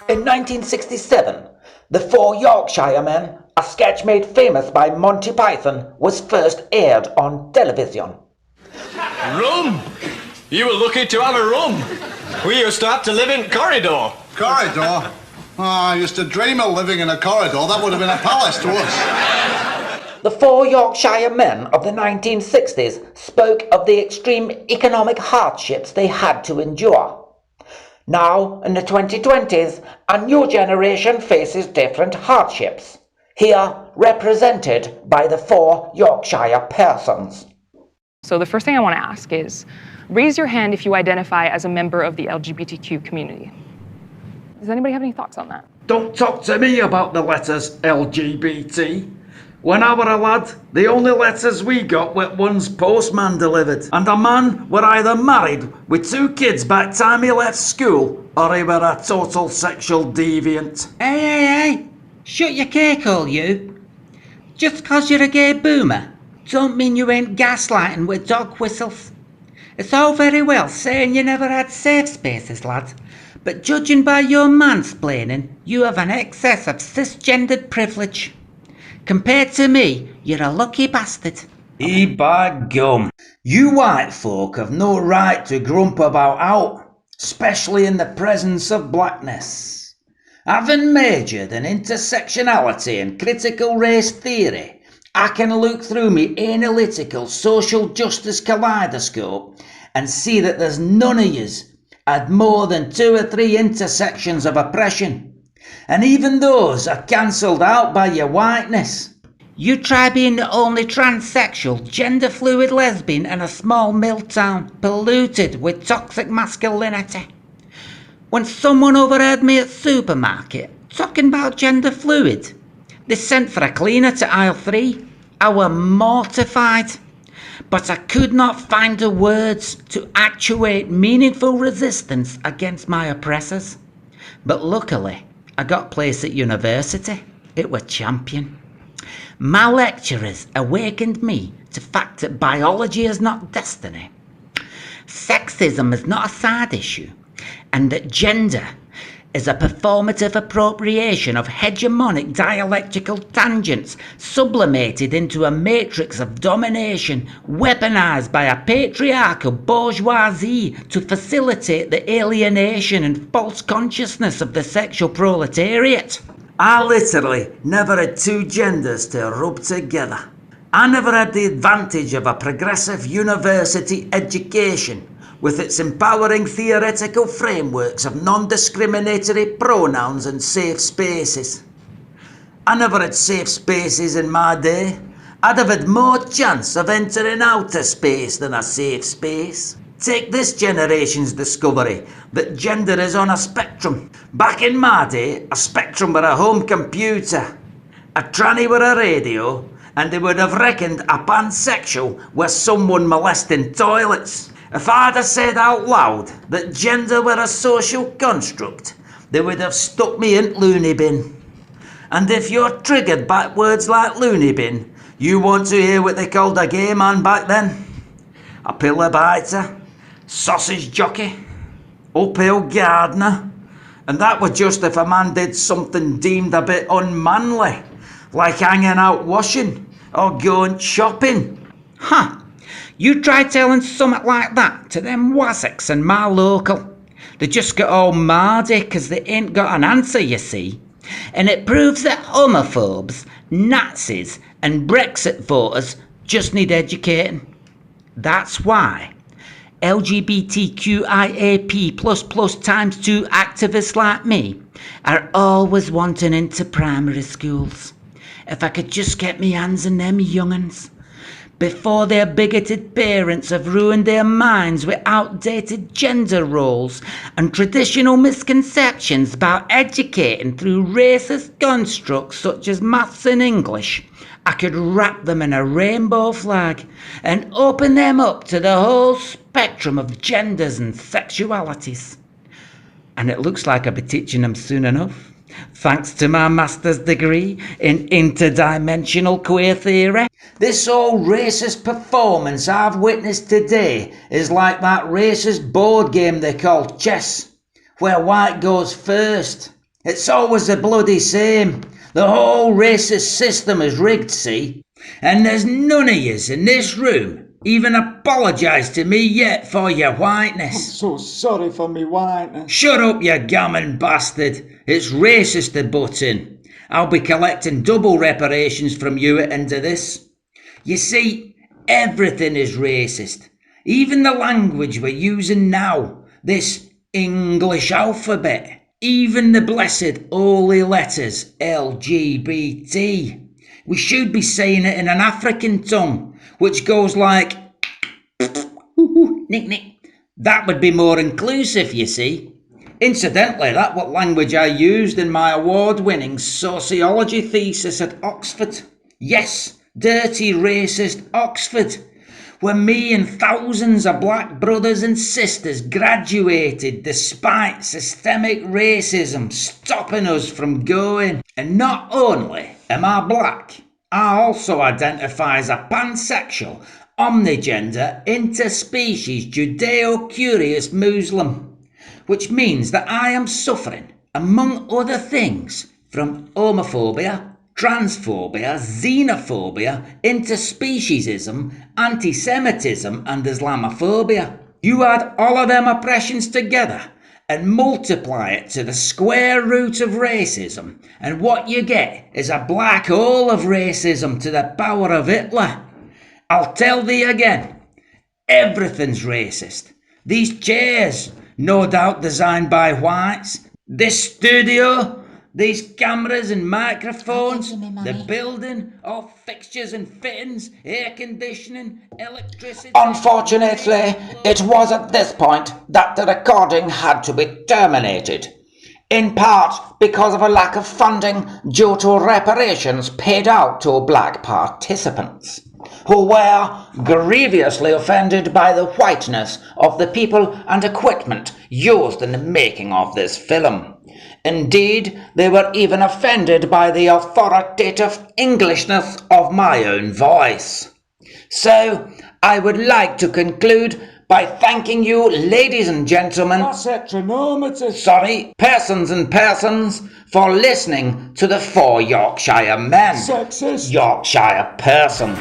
In 1967, the Four Yorkshire Men, a sketch made famous by Monty Python, was first aired on television. Rum! You were lucky to have a rum. We used to have to live in corridor. Corridor? Oh, I used to dream of living in a corridor. That would have been a palace to us. The Four Yorkshire Men of the 1960s spoke of the extreme economic hardships they had to endure. Now, in the 2020s, a new generation faces different hardships, here represented by the Four Yorkshire persons. So the first thing I want to ask is, raise your hand if you identify as a member of the LGBTQ community. Does anybody have any thoughts on that? Don't talk to me about the letters LGBT. When I were a lad, the only letters we got were ones postman delivered. And a man were either married with 2 kids by the time he left school, or he were a total sexual deviant. Hey! Shut your cake hole, you. Just 'cause you're a gay boomer, don't mean you ain't gaslighting with dog whistles. It's all very well saying you never had safe spaces, lad, but judging by your mansplaining, you have an excess of cisgendered privilege. Compared to me, you're a lucky bastard. By gum. You white folk have no right to grump about out, especially in the presence of blackness. Having majored in intersectionality and critical race theory, I can look through me analytical social justice kaleidoscope and see that there's none of yous had more than 2 or 3 intersections of oppression. And even those are cancelled out by your whiteness. You try being the only transsexual, gender-fluid lesbian in a small mill town, polluted with toxic masculinity. When someone overheard me at supermarket talking about gender-fluid, they sent for a cleaner to aisle 3. I were mortified, but I could not find the words to actuate meaningful resistance against my oppressors. But luckily, I got place at university. It were champion. My lecturers awakened me to fact that biology is not destiny. Sexism is not a side issue, and that gender is a performative appropriation of hegemonic dialectical tangents sublimated into a matrix of domination weaponized by a patriarchal bourgeoisie to facilitate the alienation and false consciousness of the sexual proletariat. I literally never had 2 genders to rub together. I never had the advantage of a progressive university education with its empowering theoretical frameworks of non-discriminatory pronouns and safe spaces. I never had safe spaces in my day. I'd have had more chance of entering outer space than a safe space. Take this generation's discovery that gender is on a spectrum. Back in my day, a spectrum were a home computer, a tranny were a radio, and they would have reckoned a pansexual was someone molesting toilets. If I'd have said out loud that gender were a social construct, they would have stuck me in loony bin. And if you're triggered by words like loony bin, you want to hear what they called a gay man back then? A pillar biter, sausage jockey, uphill gardener. And that was just if a man did something deemed a bit unmanly, like hanging out washing or going shopping. Huh. You try telling something like that to them wassocks and my local. They just get all mardy 'cause they ain't got an answer, you see. And it proves that homophobes, Nazis and Brexit voters just need educating. That's why LGBTQIAP++ times 2 activists like me are always wanting into primary schools. If I could just get me hands on them young'uns before their bigoted parents have ruined their minds with outdated gender roles and traditional misconceptions about educating through racist constructs such as maths and English, I could wrap them in a rainbow flag and open them up to the whole spectrum of genders and sexualities. And it looks like I'll be teaching them soon enough, thanks to my master's degree in interdimensional queer theory. This old racist performance I've witnessed today is like that racist board game they call chess, where white goes first. It's always the bloody same. The whole racist system is rigged, see? And there's none of yous in this room even apologised to me yet for your whiteness. So sorry for me whiteness. Shut up, you gammon bastard. It's racist to butt in. I'll be collecting double reparations from you at the end of this. You see, everything is racist. Even the language we're using now, this English alphabet. Even the blessed holy letters, LGBT. We should be saying it in an African tongue, which goes like nick nick. That would be more inclusive, you see. Incidentally, that's what language I used in my award-winning sociology thesis at Oxford. Yes, dirty racist Oxford, where me and thousands of black brothers and sisters graduated despite systemic racism stopping us from going. And not only am I black, I also identify as a pansexual, omnigender, interspecies, Judeo-curious Muslim, which means that I am suffering, among other things, from homophobia, transphobia, xenophobia, interspeciesism, anti-Semitism and Islamophobia. You add all of them oppressions together and multiply it to the square root of racism, and what you get is a black hole of racism to the power of Hitler. I'll tell thee again, everything's racist. These chairs, no doubt designed by whites, this studio, these cameras and microphones, the building, all fixtures and fittings, air conditioning, electricity... Unfortunately, it was at this point that the recording had to be terminated. In part because of a lack of funding due to reparations paid out to black participants, who were grievously offended by the whiteness of the people and equipment used in the making of this film. Indeed, they were even offended by the authoritative Englishness of my own voice. So, I would like to conclude by thanking you, ladies and gentlemen, That's heteronormative. persons and persons, for listening to the Four Yorkshire Men. Sexist. Yorkshire persons.